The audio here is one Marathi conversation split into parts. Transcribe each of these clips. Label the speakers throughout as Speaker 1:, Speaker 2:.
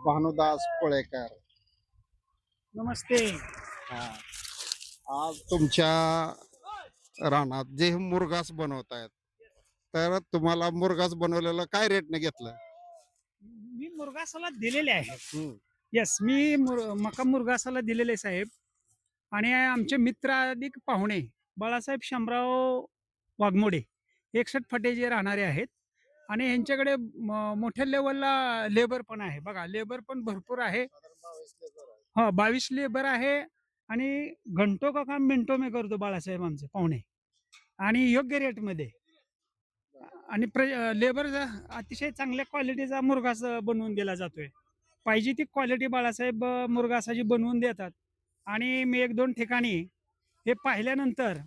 Speaker 1: भानुदास कोळेकर.
Speaker 2: नमस्ते.
Speaker 1: हा. आज तुमच्या रानात जे मुरघास बनवतायत, तर तुम्हाला मुरघास बनवलेलं काय रेटने घेतलं?
Speaker 2: मी मुरघासाला दिलेले आहे.
Speaker 1: हम्म.
Speaker 2: येस, मी मका मुरघासाला दिलेले साहेब. आणि आमचे मित्र अधिक पाहुणे बाळासाहेब शामराव वाघमोडे 61 फटे जे राहणारे आहेत. आणि ह्यांच्याकडे मोठ्या लेवलला लेबर पण आहे. बघा, लेबर पण भरपूर आहे. हा, 22 लेबर आहे. आणि घंटो का काम मिनटो में करतो बाळासाहेब आमचे पाहुणे, आणि योग्य रेटमध्ये. आणि लेबर अतिशय चांगल्या क्वालिटीचा मुरघास बनवून दिला जातोय. पाहिजे ती क्वालिटी बाळासाहेब मुरघासाची बनवून देतात. आणि मी 1-2 ठिकाणी हे पाहिल्यानंतर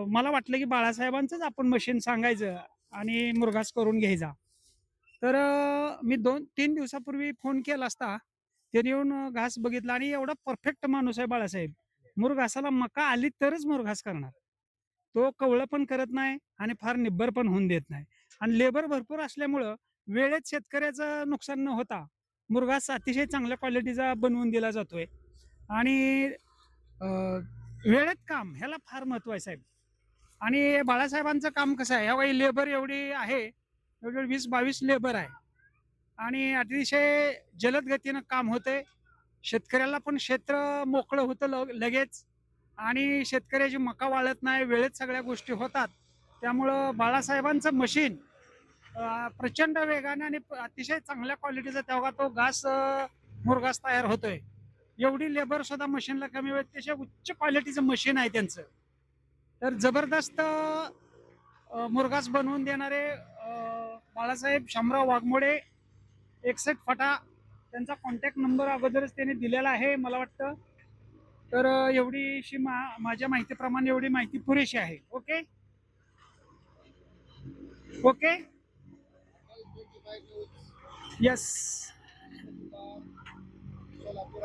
Speaker 2: मला वाटलं की बाळासाहेबांचंच आपण मशीन सांगायचं आणि मुरघास करून घ्यायचा. तर मी 2-3 दिवसापूर्वी फोन केला असता, त्याने येऊन घास बघितला, आणि एवढा परफेक्ट माणूस आहे बाळासाहेब. मुरघासाला मका आली तरच मुरघास करणार. तो कवळं पण करत नाही आणि फार निब्बर पण होऊन देत नाही. आणि लेबर भरपूर असल्यामुळं वेळेत शेतकऱ्याचं नुकसान न होता मुरघास अतिशय चांगल्या क्वालिटीचा बनवून दिला जातोय. आणि वेळेत काम ह्याला फार महत्व आहे साहेब. आणि बाळासाहेबांचं काम कसं आहे, ह्यावेळी लेबर एवढी आहे, एवढे 20-22 लेबर आहे. आणि अतिशय जलद गतीनं काम होतंय. शेतकऱ्याला पण क्षेत्र मोकळं होतं लगेच. आणि शेतकऱ्याची मका वाळत नाही, वेळेत सगळ्या गोष्टी होतात. त्यामुळं बाळासाहेबांचं मशीन प्रचंड वेगाने आणि अतिशय चांगल्या क्वालिटीचा तेव्हा तो मुरघास तयार होतोय. एवढी लेबर सुद्धा मशीनला कमी वेळेत, त्याच्या उच्च क्वालिटीचं मशीन आहे त्यांचं. तर जबरदस्त मुरघास बनवून देणारे बाळासाहेब शामराव वाघमोडे 61 फटा, त्यांचा कॉन्टॅक्ट नंबर अगोदरच त्यांनी दिलेला आहे मला वाटतं. तर एवढीशी माझ्या माहितीप्रमाणे एवढी माहिती पुरेशी आहे. Okay okay. यस.
Speaker 1: सोलापूर